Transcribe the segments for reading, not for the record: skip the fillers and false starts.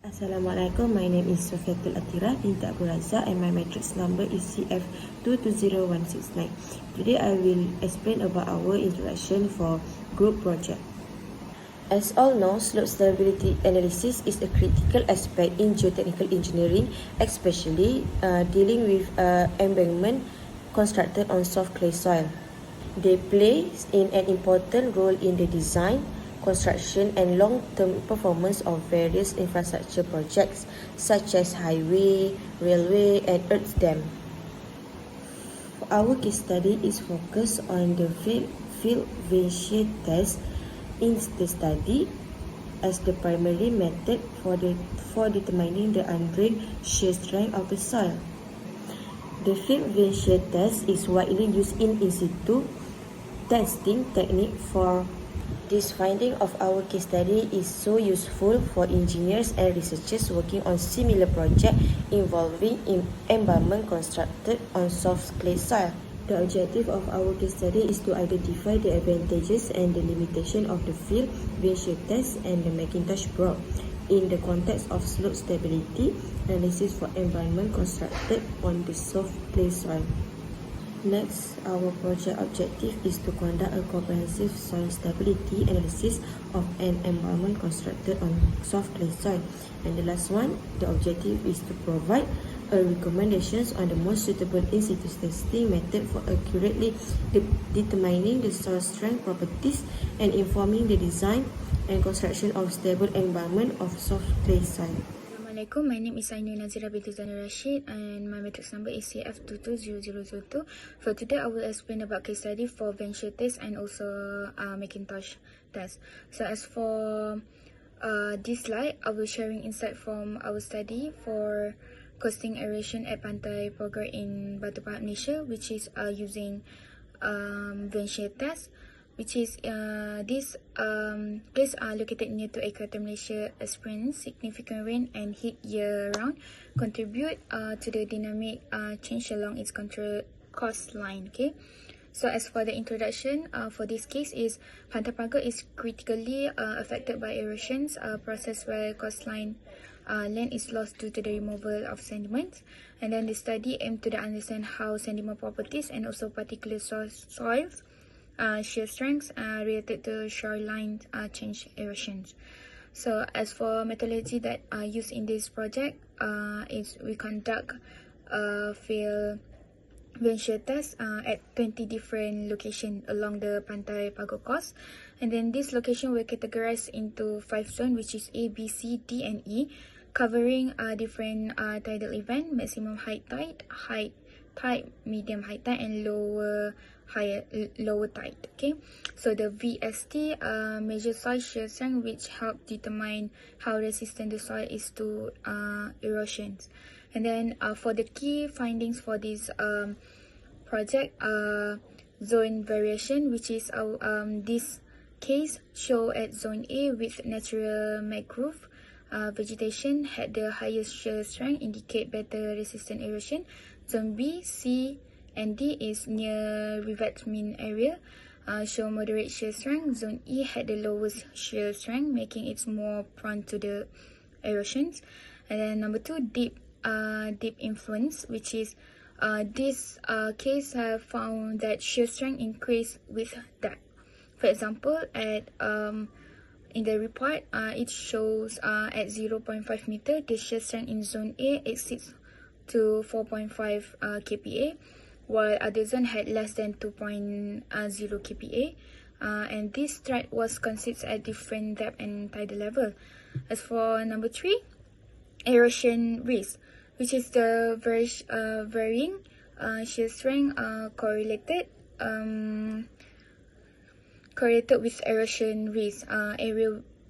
Assalamualaikum, my name is Sofiatul Atira binti Abu Razak and my matrix number is CF220169. Today I will explain about our introduction for group project. As all know, slope stability analysis is a critical aspect in geotechnical engineering, especially dealing with embankment constructed on soft clay soil. They play an important role in the design, construction and long-term performance of various infrastructure projects such as highway, railway and earth dam. Our case study is focused on the field Vane shear test in the study as the primary method for determining the undrained shear strength of the soil. The field Vane shear test is widely used in situ testing technique. For this finding of our case study is so useful for engineers and researchers working on similar projects involving embankment constructed on soft clay soil. The objective of our case study is to identify the advantages and the limitation of the field Vane shear test and the Macintosh brought in the context of slope stability analysis for environment constructed on the soft clay soil. Next, our project objective is to conduct a comprehensive soil stability analysis of an environment constructed on soft clay soil. And the last one, the objective is to provide recommendations on the most suitable in-situ testing method for accurately determining the soil strength properties and informing the design and construction of stable environment of soft clay soil. Assalamualaikum, my name is Ainul Nazira binti Zainul Rashid and my matrix number is CF220002. For today, I will explain about case study for Vane shear test and also Macintosh test. So as for this slide, I will sharing insight from our study for coasting erosion at Pantai Pogar in Batu Pahat, Malaysia, which is using Vane shear test, which is this place are located near to equator Malaysia, experience significant rain and heat year round, contribute to the dynamic change along its coastline. Okay, so as for the introduction for this case is Pantai Pagar is critically affected by erosions process where coastline land is lost due to the removal of sediments, and then the study aimed to understand how sediment properties and also particular soils shear strengths related to shoreline change erosions. So as for methodology that are used in this project is we conduct field Vane shear test at 20 different locations along the Pantai Pagar coast, and then this location were categorized into 5 zones, which is A, B, C, D and E, covering different tidal event, maximum high tide, medium high tide and lower tide. Okay, so the VST measure soil shear strength, which help determine how resistant the soil is to erosions. And then for the key findings for this project, zone variation, which is this case show at zone A with natural mangrove vegetation had the highest shear strength, indicate better resistant erosion. Zone B, C and D is near rivet mean area, show moderate shear strength. Zone E had the lowest shear strength, making it more prone to the erosions. And then number 2, deep influence, which is this case have found that shear strength increase with depth. For example, at in the report, it shows at 0.5 meter, the shear strength in zone A exceeds to 4.5 kPa, while other zone had less than 2.0 kPa, and this threat was considered at different depth and tidal level. As for number 3, erosion risk, which is the varying shear strength correlated with erosion risk.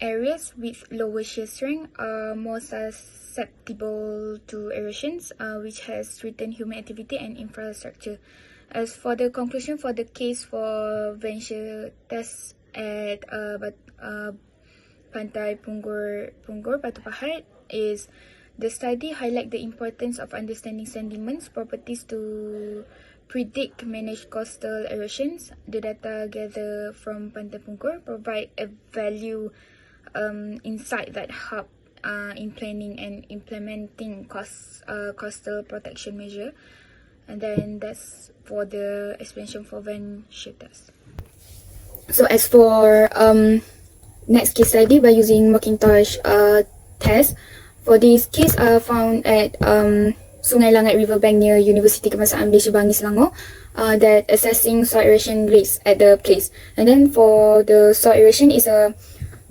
Areas with lower shear strength are more susceptible to erosions, which has threatened human activity and infrastructure. As for the conclusion for the case for Vane shear test at Pantai Pogar Batu Pahat is the study highlight the importance of understanding sediments properties to predict manage coastal erosions. The data gathered from Pantai Pogar provide a value insight that help in planning and implementing coastal protection measure. And then that's for the explanation for Vane shear test. So as for next case study by using Macintosh test, for this case found at Sungai Langat Riverbank near University Kebangsaan Malaysia Bangi Selangor, that assessing soil erosion risk at the place. And then for the soil erosion is a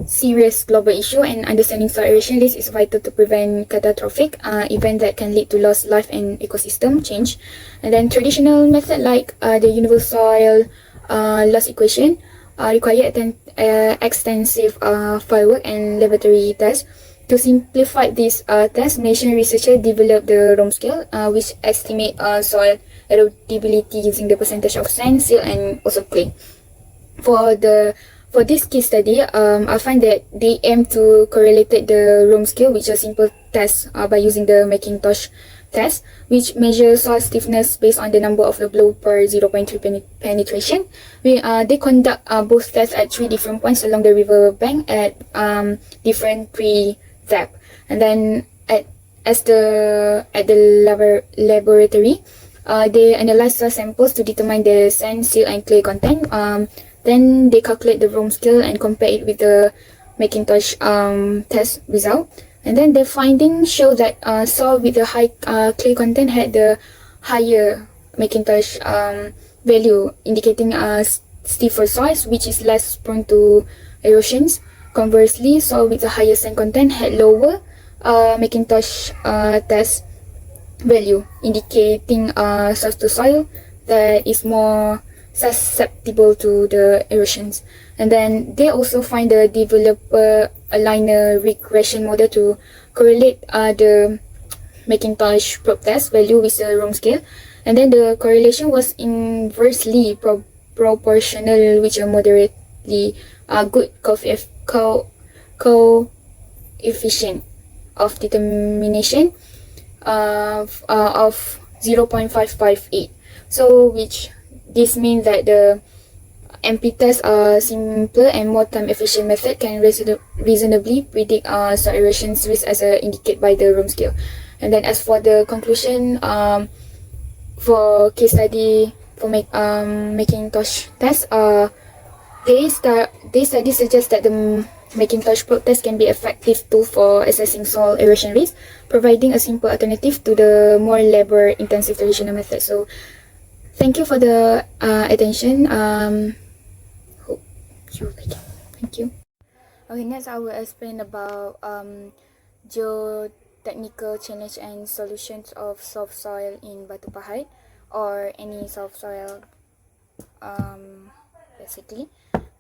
serious global issue, and understanding soil erosion risk is vital to prevent catastrophic event that can lead to lost life and ecosystem change. And then traditional method like the universal soil loss equation require extensive fieldwork and laboratory tests. To simplify this test, Malaysian researchers developed the ROM scale, which estimate soil erodibility using the percentage of sand, silt, and also clay. For this case study, I find that they aim to correlate the ROM scale, which is a simple test by using the Macintosh test, which measures soil stiffness based on the number of the blow per 0.3 penetration. They conduct both tests at 3 different points along the river bank at different pre-depth. And then at the laboratory, they analyze soil samples to determine the sand, silt, and clay content. Then they calculate the ROM scale and compare it with the Macintosh test result. And then the findings show that soil with a high clay content had the higher Macintosh value, indicating stiffer soils, which is less prone to erosions. Conversely, soil with a higher sand content had lower Macintosh test value, indicating soil to soil that is more susceptible to the erosions. And then they also find the developer aligner regression model to correlate the Macintosh probe test value with the ROM scale. And then the correlation was inversely proportional, which are moderately good coefficient of determination of 0.558. So which this means that the MP test, a simpler and more time efficient method, can reasonably predict soil erosion risk as indicated by the ROM scale. And then as for the conclusion, for case study for Macintosh test, they study suggest that the Macintosh probe test can be effective tool for assessing soil erosion risk, providing a simple alternative to the more labor-intensive traditional method. So, thank you for the attention. Hope you like it. Thank you. Okay, next I will explain about geotechnical challenge and solutions of soft soil in Batu Pahat or any soft soil, basically.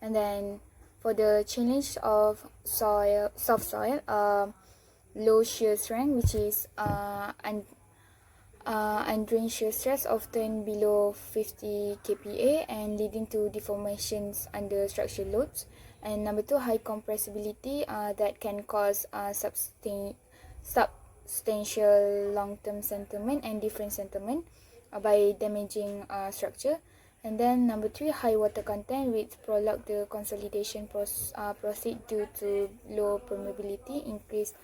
And then for the challenge of soft soil, low shear strength, which is undrained shear stress often below 50 kPa and leading to deformations under structural loads. And number 2, high compressibility that can cause substantial long-term settlement and different settlement by damaging structure. And then number 3, high water content, which prolong the consolidation proceed due to low permeability, increased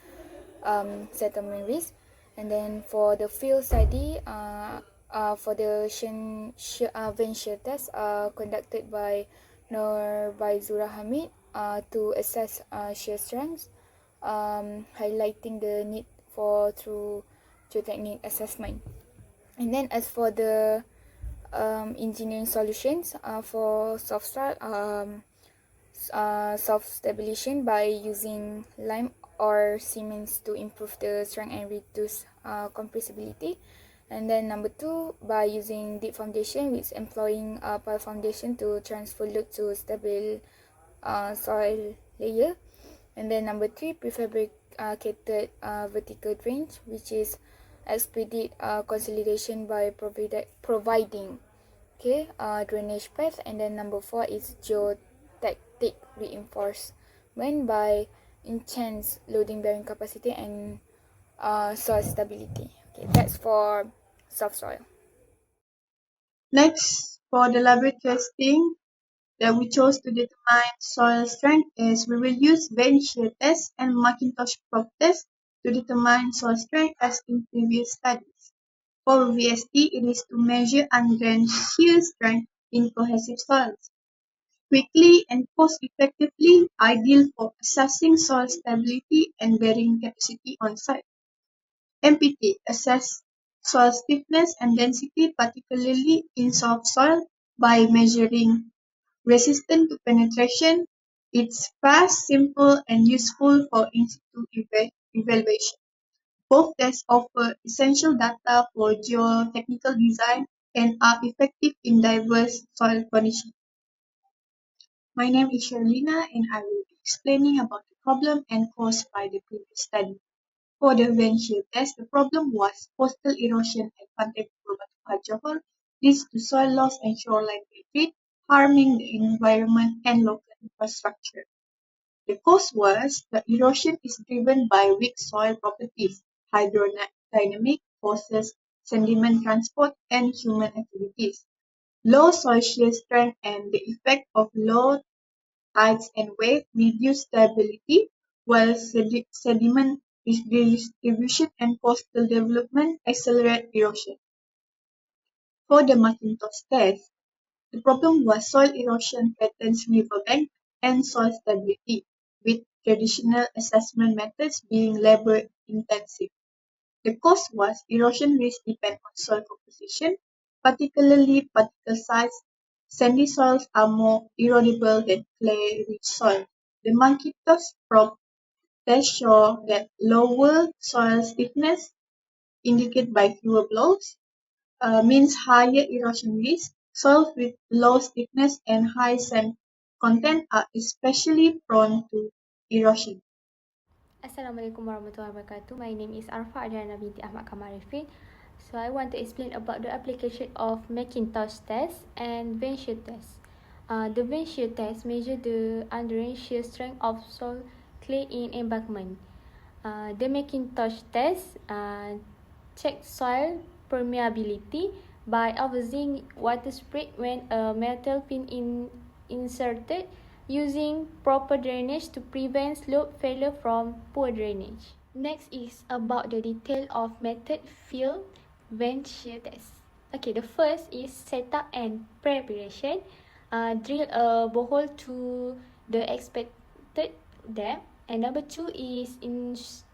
settlement risk. And then for the field study, for the Vane shear test conducted by Zura Hamid to assess shear strengths, highlighting the need for through geotechnic assessment. And then as for the engineering solutions for soft stabilization by using lime or cements to improve the strength and reduce compressibility. And then number 2, by using deep foundation, with employing pile foundation to transfer load to stable soil layer. And then number 3, prefabricated vertical drains, which is expedite consolidation by providing drainage path. And then number 4 is geotactic reinforcement by enhance loading bearing capacity and soil stability. Okay, that's for soft soil. Next, for the laboratory testing, that we chose to determine soil strength is we will use Vane shear test and Macintosh probe test to determine soil strength as in previous studies. For VST, it is to measure undrained shear strength in cohesive soils. Quickly and cost-effectively, ideal for assessing soil stability and bearing capacity on site. MPT assess soil stiffness and density, particularly in soft soil, by measuring resistance to penetration. It's fast, simple, and useful for in situ evaluation. Both tests offer essential data for geotechnical design and are effective in diverse soil conditions. My name is Sherlina and I will be explaining about the problem and caused by the previous study. For the Vane shear test, the problem was coastal erosion at Pantai Purwokerto, Johor leads to soil loss and shoreline retreat, harming the environment and local infrastructure. The cause was the erosion is driven by weak soil properties, hydrodynamic forces, sediment transport, and human activities. Low soil shear strength and the effect of low tides and waves reduce stability, while sediment distribution and coastal development accelerate erosion. For the Macintosh test, the problem was soil erosion patterns, riverbank, and soil stability, with traditional assessment methods being labor-intensive. The cause was erosion risk depend on soil composition, particularly particle size. Sandy soils are more erodible than clay-rich soil. The Macintosh probe test show that lower soil stiffness, indicated by fewer blows, means higher erosion risk. Soils with low stiffness and high sand content are especially prone to erosion. Assalamualaikum warahmatullahi wabarakatuh. My name is Arfa Adriana binti Ahmad Kamarifin. So I want to explain about the application of Macintosh test and Vane shear test. The Vane shear test measure the undrained shear strength of soil clay in embankment. The Macintosh test check soil permeability by observing water spread when a metal pin inserted using proper drainage to prevent slope failure from poor drainage. Next is about the detail of method field Vane shear test. Okay, the first is setup and preparation. Drill a borehole to the expected depth. And number 2 is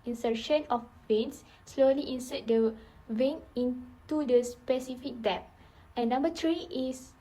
insertion of vanes. Slowly insert the vane into the specific depth. And number 3 is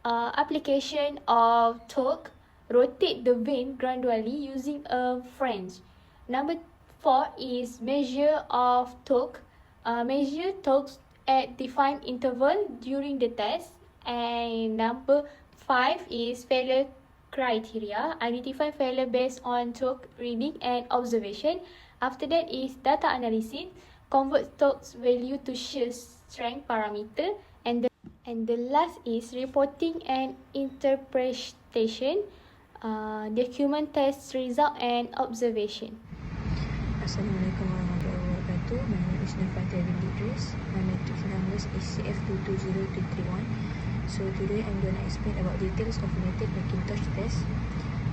application of torque. Rotate the vane gradually using a flange. Number 4 is measure of torque. Measure torque at defined interval during the test. And number 5 is failure criteria. Identify failure based on torque reading and observation. After that is data analysis. Convert torque value to shear strength parameter. And the last is reporting and interpretation. Document test result and observation. Assalamualaikum warahmatullahi wabarakatuh. My name is Nafati binti Idris. My matrix number is CF220231. So today I'm going to explain about details of method Macintosh test.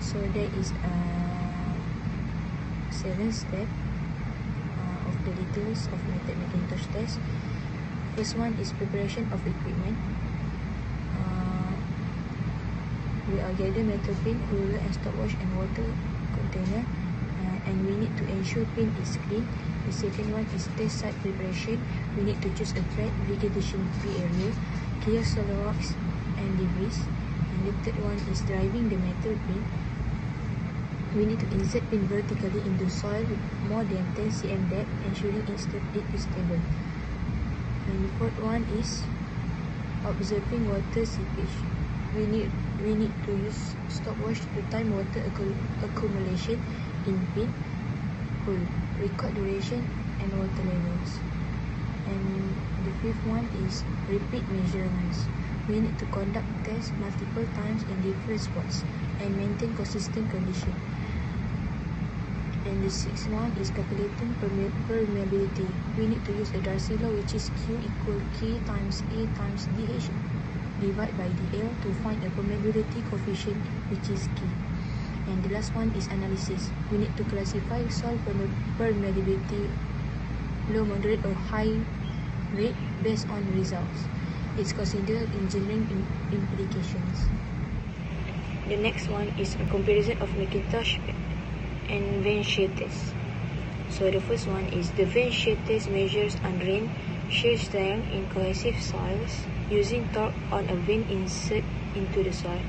So there is 7 steps of the details of method Macintosh test. First one is preparation of equipment. We are gather metal pin, ruler and stopwatch and water container, and we need to ensure pin is clean. The second one is test site preparation. We need to choose a flat vegetation-free area, clear solar rocks and debris. And the third one is driving the metal pin. We need to insert pin vertically into soil with more than 10 cm depth, ensuring it is stable. And the fourth one is observing water seepage. We need to use stopwatch to time water accumulation in pin hole, record duration and water levels. And the fifth one is repeat measurements. We need to conduct tests multiple times in different spots and maintain consistent condition. And the sixth one is calculating permeability. We need to use the Darcy law, which is Q equal K times A times DH. divide by DL to find a permeability coefficient, which is key. And the last one is analysis. We need to classify soil permeability low, moderate or high rate based on results. It's considered engineering implications. The next one is a comparison of McIntosh and Vane shear test. So the first one is the Vane shear test measures undrained shear strength in cohesive soils using torque on a vane insert into the soil.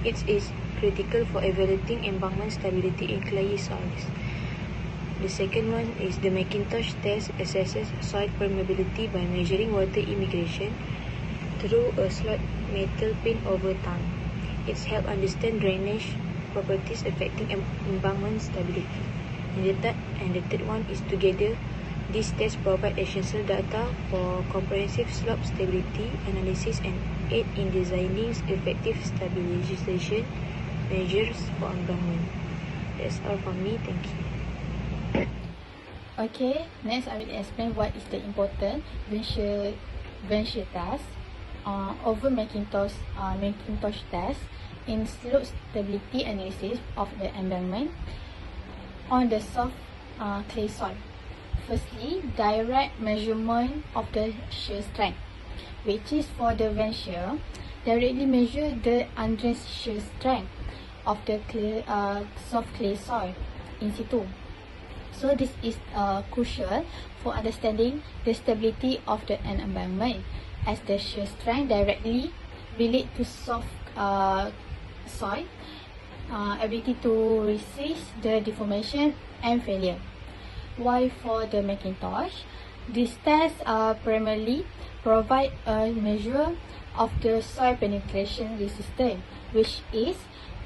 It is critical for evaluating embankment stability in clayey soils. The second one is the McIntosh test assesses soil permeability by measuring water immigration through a slot metal pin over time. It's help understand drainage properties affecting embankment stability. And the third one is together, these tests provide essential data for comprehensive slope stability analysis and aid in designing effective stabilization measures for embankment. That's all from me. Thank you. Okay, next I will explain what is the important Vane shear test over McIntosh test in slope stability analysis of the embankment on the soft clay soil. Firstly, direct measurement of the shear strength, which is for the Vane shear, directly measure the undrained shear strength of the soft clay soil in situ. So this is crucial for understanding the stability of the embankment, as the shear strength directly relate to soft soil ability to resist the deformation and failure. While for the McIntosh, these tests primarily provide a measure of the soil penetration resistance, which is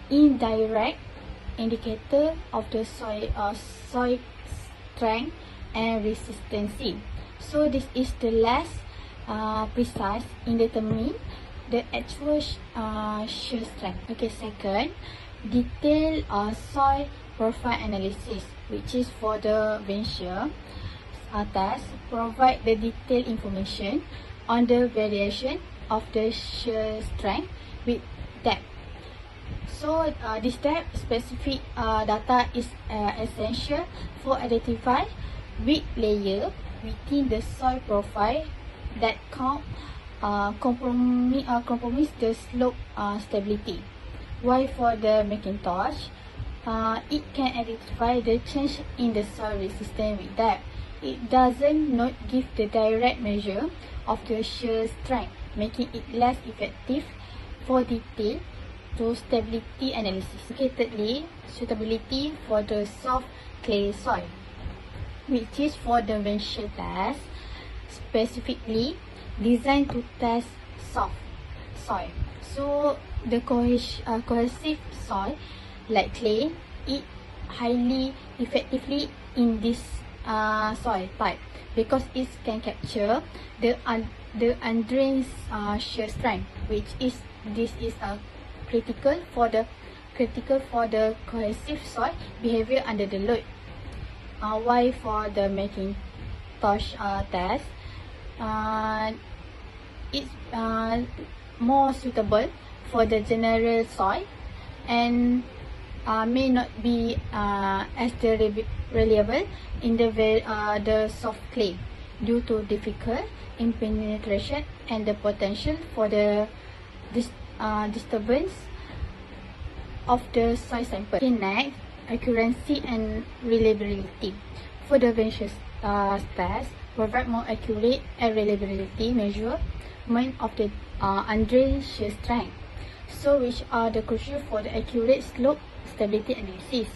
indirect indicator of the soil strength and resistance. So this is the less precise in determining the actual shear strength. Okay, second, detailed soil profile analysis, which is for the Vane shear test, provide the detailed information on the variation of the shear strength with depth. So this depth specific data is essential for identify weak layer within the soil profile that compromise the slope stability. While for the McIntosh, it can identify the change in the soil resistance with depth. It doesn't not give the direct measure of the shear strength, making it less effective for detailed to stability analysis. Okay, thirdly, suitability for the soft clay soil, which is for the Vane shear test, specifically designed to test soft soil. So the cohesive soil like clay, it highly effectively in this soil type because it can capture the undrained shear strength, which is critical for the cohesive soil behavior under the load. Why for the McIntosh test, it's more suitable for the general soil and may not be as reliable in the soft clay due to difficult in penetration and the potential for the disturbance of the soil sample. Okay, next, accuracy and reliability. For the Vane shear test, provide more accurate and reliability measurement of the undrained shear strength, so which are the crucial for the accurate slope stability analysis.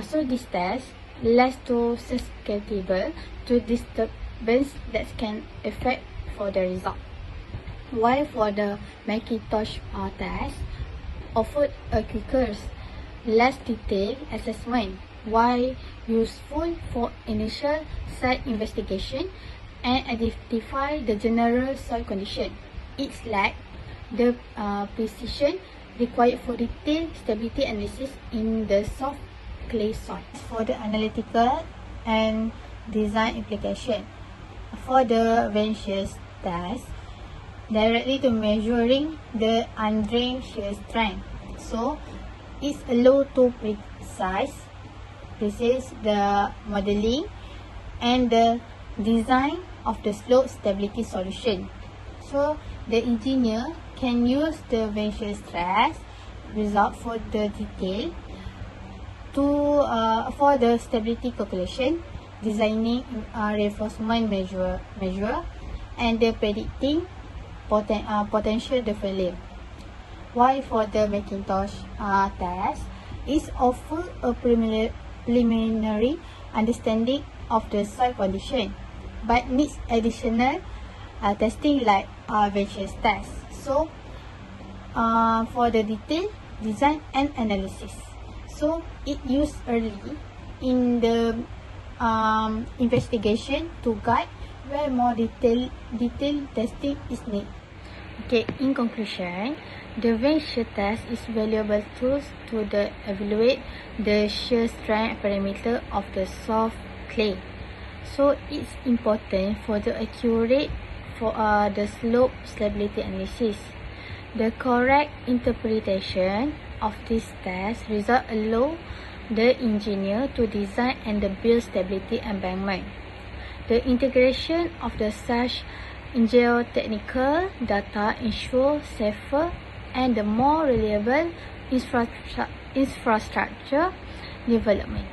So this test less to susceptible to disturbance that can affect for the result. While for the McIntosh test offered a quicker, less detailed assessment, while useful for initial site investigation and identify the general soil condition. It lacks the precision required for detailed stability analysis in the soft clay soil. For the analytical and design implication, for the Vane shear test, directly to measuring the undrained shear strength. So it's allowed to precise the modeling and the design of the slope stability solution. So the engineer can use the Vane shear stress result for the detail to for the stability calculation, designing reinforcement measure and the predicting potential the failure. While for the Macintosh test, it offers a preliminary understanding of the soil condition, but needs additional testing like Vane shear test. So for the detail design and analysis, so it used early in the investigation to guide where more detailed testing is needed. Okay, in conclusion, the Vane shear test is valuable tools to evaluate the shear strength parameter of the soft clay. So it's important for the accurate for the slope stability analysis. The correct interpretation of this test result allow the engineer to design and build stability embankment. The integration of the such geotechnical data ensure safer and more reliable infrastructure development.